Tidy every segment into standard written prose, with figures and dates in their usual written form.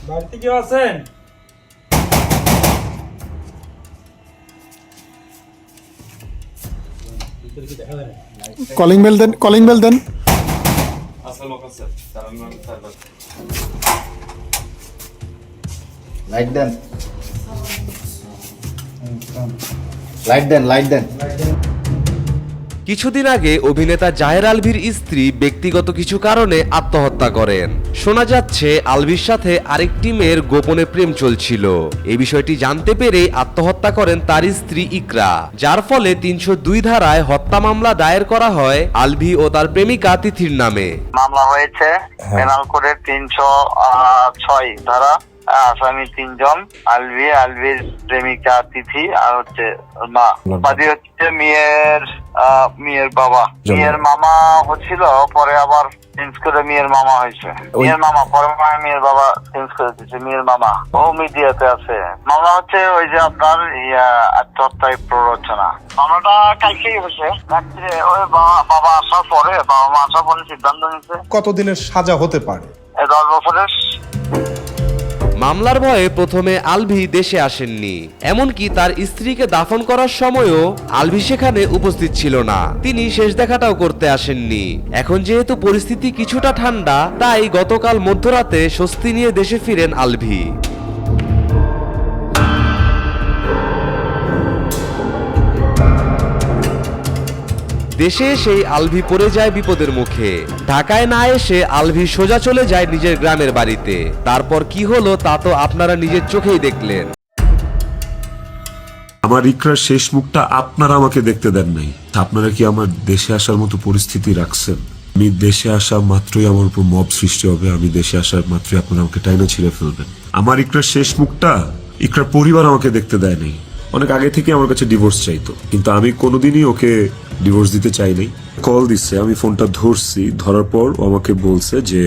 বাড়িতে কেউ আছেন? কলিং বেল দেন, কলিং বেল দেন। লাইট দেন, লাইট দেন, লাইট দেন। কিছুদিন আগে অভিনেতা জাহের আলভির স্ত্রী ব্যক্তিগত কিছু কারণে আত্মহত্যা করেন। শোনা যাচ্ছে আলভির সাথে আরেকটি মেয়ের গোপনে প্রেম চলছিল। এই বিষয়টি জানতে পেরে আত্মহত্যা করেন তার স্ত্রী ইকরা, যার ফলে ৩০২ ধারায় হত্যা মামলা দায়ের করা হয় আলভি ও তার প্রেমিকা তিথির নামে। মামলা হয়েছে পেনাল কোডের ৩০৬ ধারা। আসামি ৩ জন, আলভির প্রেমিকা তিথি আর হচ্ছে মা। বাদী হচ্ছে মেয়ের বাবা। মেয়ের মামা হচ্ছিল, পরে আবার চেঞ্জ করে মেয়ের মামা হয়েছে। মেয়ের মামা পরে মেয়ের বাবা চেঞ্জ করে দিচ্ছে, মেয়ের মামা। ও মিডিয়াতে আছে। মামলা হচ্ছে ওই যে আপনার আত্মহত্যায় প্ররোচনা। মামলাটা কালকেই হয়েছে রাত্রে। ওই বাবা আসার পরে, বাবা মা আসার পরে সিদ্ধান্ত নিচ্ছে। কতদিনের সাজা হতে পারে? 10 বছরের। মামলার ভয়ে প্রথমে আলভি দেশে আসেননি, এমনকি তার স্ত্রীকে দাফন করার সময়ও আলভি সেখানে উপস্থিত ছিল না। তিনি শেষ দেখাটাও করতে আসেননি। এখন যেহেতু পরিস্থিতি কিছুটা ঠান্ডা, তাই গতকাল মধ্যরাতে স্বস্তি নিয়ে দেশে ফিরেন আলভি। দেশে সেই আলভি পড়ে যায় বিপদের মুখে। ঢাকায় না এসে আলভি সোজা চলে যায় নিজের গ্রামের বাড়িতে। তারপর কি হলো তা তো আপনারা নিজের চোখেই দেখলেন। আমার ইকরার শেষ মুখটা আপনারা আমাকে দেখতে দেন নাই। আপনারা কি আমার দেশে আসার মতো পরিস্থিতি রাখছেন? আমি দেশে আসা মাত্রই আমার উপর মব সৃষ্টি হবে। আমি দেশে আসার মাত্রই আপনারা আমাকে টাইনা ছিঁড়ে ফেলবেন। আমার ইকরার শেষ মুখটা ইকরার পরিবার আমাকে দেখতে দেয় নাই। অনেক আগে থেকে আমার কাছে ডিভোর্স চাইতো, কিন্তু আমি কোনোদিনই ওকে ডিভোর্স দিতে চাইনি। কল দিচ্ছে, আমি ফোনটা ধরছি। ধরার পর ও আমাকে বলছে যে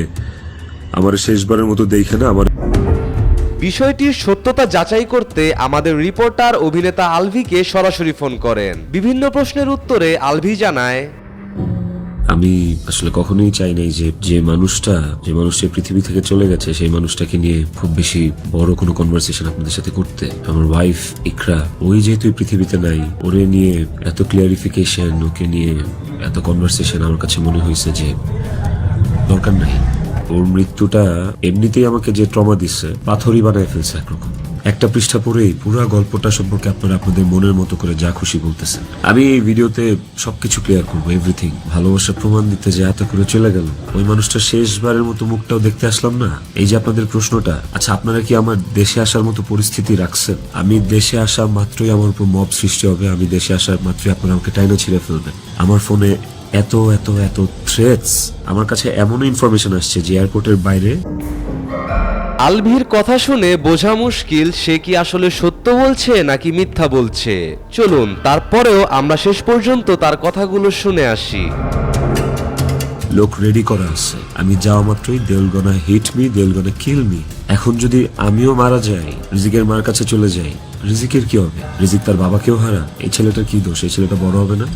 আমার শেষবারের মতো দেখে না। আমার বিষয়টির সত্যতা যাচাই করতে আমাদের রিপোর্টার অভিনেতা আলভিকে সরাসরি ফোন করেন। বিভিন্ন প্রশ্নের উত্তরে আলভি জানায়, আমি আসলে কখনোই চাই নাই যে মানুষটা পৃথিবী থেকে চলে গেছে সেই মানুষটাকে নিয়ে খুব বেশি বড় কোনো কনভারসেশন আপনাদের সাথে করতে। আমার ওয়াইফ ইকরা, ওই যেহেতু পৃথিবীতে নাই, ওরে নিয়ে এত ক্লিয়ারিফিকেশন, ওকে নিয়ে এত কনভারসেশন আমার কাছে মনে হয়েছে যে দরকার নাই। ওর মৃত্যুটা এমনিতেই আমাকে যে ট্রমা দিচ্ছে, পাথরই বানায় ফেলছে একরকম। একটা পৃষ্ঠা পড়েই পুরো গল্পটা সম্পর্কে আপনারা আপনাদের মনের মতো করে যা খুশি বলতেছেন। আমি এই ভিডিওতে সবকিছু ক্লিয়ার করবো, এভরিথিং। ভালোবাসার প্রমাণ দিতে যে এত করে চলে গেল, ওই মানুষটা শেষবারের মতো মুখটাও দেখতে আসলাম না। এই যে আপনাদের প্রশ্নটা, আচ্ছা আপনারা কি আমার দেশে আসার মতো পরিস্থিতি রাখছেন? আমি দেশে আসা মাত্রই আমার উপর মব সৃষ্টি হবে। আমি দেশে আসার মাত্রই আপনারা আমাকে টাইনা ছিঁড়ে ফেলবেন। আমার ফোনে এত এত এত থ্রেটস, আমার কাছে এমন ইনফরমেশন আসছে যে এয়ারপোর্টের বাইরে। আলভির কথা শুনে বোঝা মুশকিল সে কি আসলে সত্য বলছে নাকি মিথ্যা বলছে। চলুন তারপরেও আমরা শেষ পর্যন্ত তার কথাগুলো শুনে আসি। লোক রেডি করা আছে, আমি যাওয়া মাত্রই they will gonna hit me, they will gonna kill me. এখন যদি আমিও মারা যাই, রিজিকের মার কাছে চলে যাই, রিজিকের কি হবে? রিজিক তার বাবাকেও হারা। এই ছেলেটার কি দোষ? এই ছেলেটা বড় হবে না?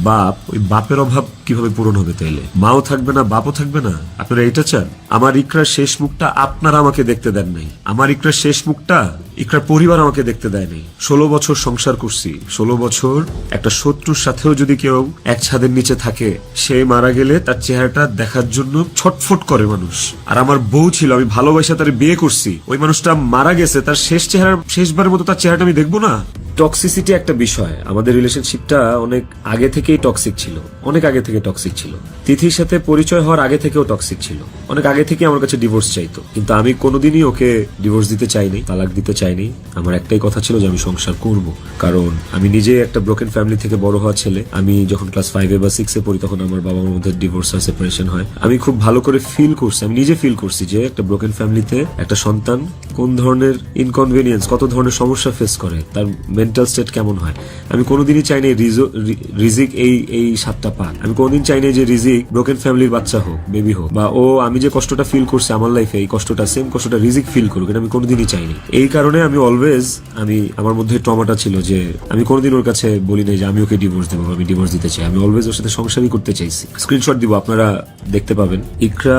বাপ, ওই বাপের অভাব কিভাবে পূরণ হবে তাইলে? মাও থাকবে না, বাপও থাকবে না। আপনারা এটা চান? আমার ইকরার শেষ মুখটা আপনারা আমাকে দেখতে দেন নাই। আমার ইকরার শেষ মুখটা ইকরার পরিবার আমাকে দেখতে দেয় নাই। 16 বছর সংসার করছি। 16 বছর একটা শত্রুর সাথেও যদি কেউ এক ছাদের নিচে থাকে, সে মারা গেলে তার চেহারাটা দেখার জন্য ছটফট করে মানুষ। আর আমার বউ ছিল, আমি ভালোবাসা তার বিয়ে করছি। ওই মানুষটা মারা গেছে, তার শেষবারের মতো তার চেহারাটা আমি দেখবো না? টক্সিসিটি একটা বিষয়। আমাদের রিলেশনশিপটা অনেক আগে থেকেই টক্সিক ছিল, অনেক আগে থেকে টক্সিক ছিল। তিথির সাথে পরিচয় হওয়ার আগে থেকেও টক্সিক ছিল। অনেক আগে থেকে আমার কাছে ডিভোর্স চাইতো, কিন্তু আমি কোনোদিনই ওকে ডিভোর্স দিতে চাইনি, তালাক দিতে চাইনি। আমার একটাই কথা ছিল যে আমি সংসার করব, কারণ আমি নিজে একটা ব্রোকেন ফ্যামিলি থেকে বড় হওয়া ছেলে। আমি যখন ক্লাস 5 বা 6 পড়ি, তখন আমার বাবা মার মধ্যে ডিভোর্স আর সেপারেশন হয়। আমি খুব ভালো করে ফিল করছি, আমি নিজে ফিল করছি যে একটা ব্রোকেন ফ্যামিলিতে একটা সন্তান কোন ধরনের ইনকনভিনিয়েন্স, কত ধরনের সমস্যা ফেস করে। তার মেন্টাল স্টেট কেমন হয়। আমি কোনোদিনই চাইনি রিজিক এই স্বাদটা পাক। আমি কোনোদিন চাইনি যে রিজিক ব্রোকেন ফ্যামিলির বাচ্চা হোক, বেবি হোক, বা ও আমি যে কষ্টটা ফিল করছি আমার লাইফে, এই কষ্টটা সেম কষ্টটা রিজিক ফিল করুক, এটা আমি কোনোদিনই চাইনি। এই কারণে আমি অলওয়েজ আমার মধ্যে ট্রমাটা ছিল যে আমি কোনোদিন ওর কাছে বলি নাই যে আমি ওকে ডিভোর্স দেবো, আমি ডিভোর্স দিতে চাই। আমি অলওয়েজ ওর সাথে সংসারই করতে চাইছি। স্ক্রিনশট দিব, আপনারা দেখতে পাবেন। ইকরা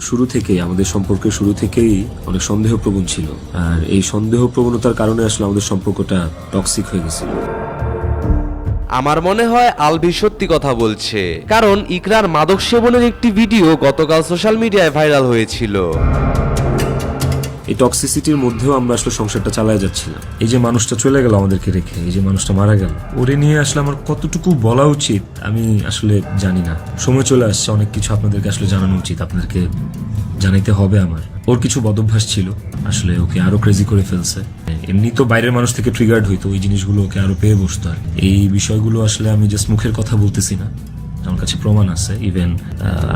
শুরু থেকেই, আমাদের সম্পর্কের শুরু থেকেই অনেক সন্দেহপ্রবণ ছিল, আর এই সন্দেহ প্রবণতার কারণে আসলে আমাদের সম্পর্কটা টক্সিক হয়ে গেছিল। আমার মনে হয় আলভি সত্যি কথা বলছে, কারণ ইকরার মাদক সেবনের একটি ভিডিও গতকাল সোশ্যাল মিডিয়ায় ভাইরাল হয়েছিল। এই টক্সিসিটির মধ্যেও আমরা আসলে সংসারটা চালায় যাচ্ছিলাম। এই যে মানুষটা চলে গেল আমাদেরকে রেখে, এই যে মানুষটা মারা গেল, ওরে নিয়ে আসলে আমার কতটুকু বলা উচিত আমি আসলে জানি না। সময় চলে আসছে, অনেক কিছু আপনাদেরকে আসলে জানানো উচিত, আপনাদেরকে জানাইতে হবে আমার। ওর কিছু বদভ্যাস ছিল, আসলে ওকে আরো ক্রেজি করে ফেলছে। এমনি তো বাইরের মানুষ থেকে ট্রিগার্ড হইতো, ওই জিনিসগুলো ওকে আরো পেয়ে বসতো। আর এই বিষয়গুলো আসলে আমি জাস্ট মুখের কথা বলতেছি না, আমার কাছে প্রমাণ আছে। ইভেন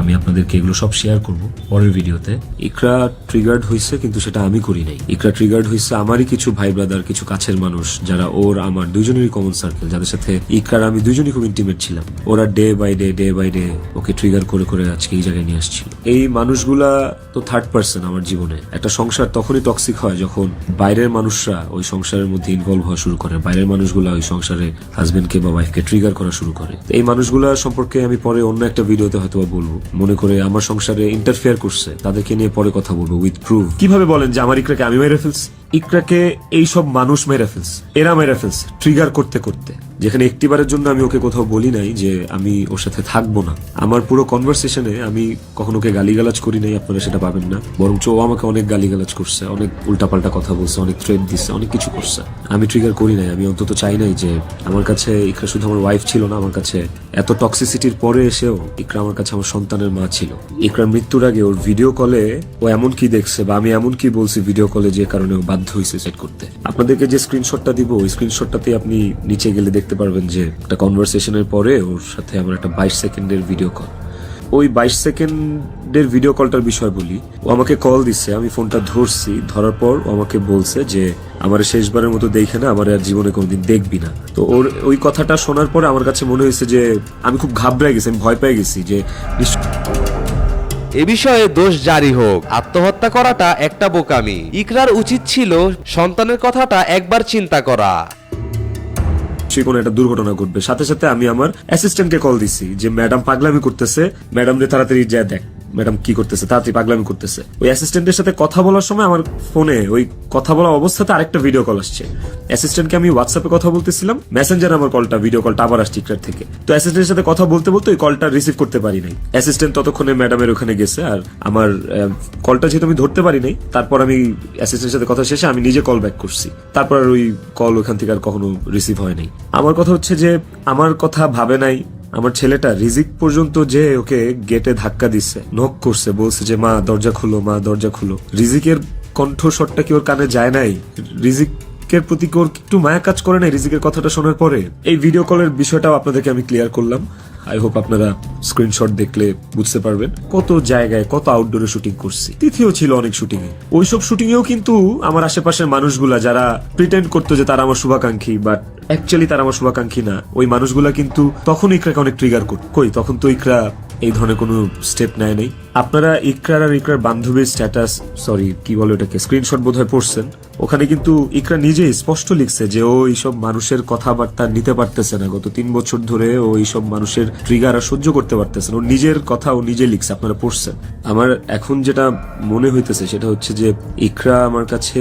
আমি আপনাদেরকে এগুলো সব শেয়ার করব পরের ভিডিওতে। ইকরা ট্রিগার্ড হয়েছে, কিন্তু সেটা আমি করি নাই। ইকরা ট্রিগার্ড হয়েছে আমারই কিছু ভাই ব্রাদার, কিছু কাছের মানুষ, যারা ওর আমার দুইজনেরই কমন সার্কেল, যাদের সাথে ইকরার আমি দুইজনই খুব ইন্টিমেট ছিলাম। ওরা ডে বাই ডে ওকে ট্রিগার করে করে আজকে এই জায়গায় নিয়ে আসছিল। এই মানুষগুলা তো থার্ড পার্সন আমার জীবনে। একটা সংসার তখনই টক্সিক হয় যখন বাইরের মানুষরা ওই সংসারের মধ্যে ইনভলভ হওয়া শুরু করে, বাইরের মানুষগুলা ওই সংসারে হাজবেন্ডকে বা ওয়াইফকে ট্রিগার করা শুরু করে। এই মানুষগুলা সম্পর্কে আমি পরে অন্য একটা ভিডিওতে হয়তো বলবো, মনে করে আমার সংসারে ইন্টারফেয়ার করছে তাদেরকে নিয়ে পরে কথা বলবো উইথ প্রুফ। কিভাবে বলেন যে আমার ইকরাকে আমি মেরে ফেলছি? ইকরাকে এইসব মানুষ মেরে ফেলছে, এরা মেরে ফেলছে ট্রিগার করতে করতে। যেখানে একটিবারের জন্য আমি ওকে কোথাও বলি নাই যে আমি ওর সাথে থাকবো না। আমার পুরো কনভারসেশনে আমি কখনো ওকে গালিগালাজ করি নাই, আপনারা সেটা পাবেন না। বরঞ্চ ও আমাকে অনেক গালিগালাজ করছে, অনেক উল্টাপাল্টা কথা বলছে, অনেক থ্রেট দিচ্ছে, অনেক কিছু করছে। আমি ট্রিগার করি নাই। আমি অন্তত চাই নাই যে আমার কাছে ইকরা শুধু আমার ওয়াইফ ছিল না, আমার কাছে এত টক্সিসিটির পরে এসেও ইকরা আমার কাছে আমার সন্তানের মা ছিল। ইকরার মৃত্যুর আগে ওর ভিডিও কলে ও এমন কি দেখছে বা আমি এমন কি বলছি ভিডিও কলে যে কারণে ও বাধ্য হয়েছে সেট করতে। আপনাদেরকে যে স্ক্রিনশটটা দিব, ওই স্ক্রিনশটটাতে আপনি নিচে গেলে দেখতে পারবেন যে একটা কনভারসেশনের পরে ওর সাথে আমার একটা 22 সেকেন্ডের ভিডিও কল। ওই 22 সেকেন্ডের ভিডিও কলটার বিষয় বলি। ও আমাকে কল দিচ্ছে, আমি ফোনটা ধরছি, ধরার পর ও আমাকে বলছে যে আমার শেষবারের মতো দেখে না, আমার আর জীবনে কোনোদিন দেখবি না। তো ওর ওই কথাটা শোনার পরে আমার কাছে মনে হয়েছে যে আমি খুব ঘাবড়ে গেছি, আমি ভয় পেয়ে গেছি যে এ বিষয়ে দোষ জারি হোক। আত্মহত্যা করাটা একটা বোকামি। ইকরার উচিত ছিল সন্তানের কথাটা একবার চিন্তা করা। সে কোনো একটা দুর্ঘটনা ঘটবে। সাথে সাথে আমি আমার অ্যাসিস্ট্যান্টকে কল দিছি যে ম্যাডাম পাগলামি করতেছে, ম্যাডাম রে তাড়াতাড়ি যা দেখ ম্যাডাম কি করতেছে, তাড়াতাড়ি পাগলামি করতেছে। ওই অ্যাসিস্ট্যান্টের সাথে কথা বলার সময় আমার ফোনে ওই কথা বলা অবস্থাতে আরেকটা ভিডিও কল আসছে। অ্যাসিস্ট্যান্টকে আমি হোয়াটসঅ্যাপে কথা বলতেছিলাম, মেসেঞ্জারে আমার কলটা ভিডিও কলটা আবার আসছে ইকরার থেকে। তো অ্যাসিস্ট্যান্টের সাথে কথা বলতে বলতে ওই কলটা রিসিভ করতে পারি নাই। অ্যাসিস্ট্যান্ট ততক্ষণে ম্যাডামের ওখানে গেছে, আর আমার কলটা যেহেতু আমি ধরতে পারি নাই, তারপর আমি অ্যাসিস্ট্যান্টের সাথে কথা শেষে আমি নিজে কল ব্যাক করছি। তারপর আর ওই কল ওখান থেকে আর কখনো রিসিভ হয় নাই। আমার কথা হচ্ছে যে আমার কথা ভাবে নাই আমার ছেলেটা। রিজিক পর্যন্ত যে ওকে গেটে ধাক্কা দিচ্ছে, নক করছে, বলছে যে মা দরজা খুলো, মা দরজা খুলো। রিজিকের কণ্ঠস্বরটা কি ওর কানে যায় নাই? রিজিকের প্রতি কি ওর একটু মায়া কাজ করে নাই রিজিকের কথাটা শোনার পরে? এই ভিডিও কলের বিষয়টাও আপনাদেরকে আমি ক্লিয়ার করলাম। আই হোপ আপনারা স্ক্রিনশট দেখলে বুঝতে পারবেন কত জায়গায় কত আউটডোরে শুটিং করছি। তিথিও ছিল অনেক শুটিং এ। ওইসব শুটিং এও কিন্তু আমার আশেপাশের মানুষগুলা যারা প্রিটেন্ড করতো যে তারা আমার শুভাকাঙ্ক্ষী, বাট অ্যাকচুয়ালি তারা আমার শুভাকাঙ্ক্ষী না, ওই মানুষগুলা কিন্তু তখন ইকরাকে অনেক ট্রিগার করত। কই তখন তো ইকরা এই ধরনের কোনো স্টেপ নেয় নাই। আপনারা ইকরার আর ইকরার বান্ধবীর স্ট্যাটাস, সরি কি বলে ওটাকে, স্ক্রিনশট বোধহয় পড়ছেন। ওখানে কিন্তু ইকরা নিজেই স্পষ্ট লিখছে যে ও এইসব মানুষের কথাবার্তা নিতে পারতেছে না। গত 3 বছর ধরে ও এইসব মানুষের ট্রিগার আর সহ্য করতে পারতেছে না। ও নিজের কথা ও নিজে লিখছে, আপনারা পড়ছেন। আমার এখন যেটা মনে হইতেছে সেটা হচ্ছে যে ইকরা আমার কাছে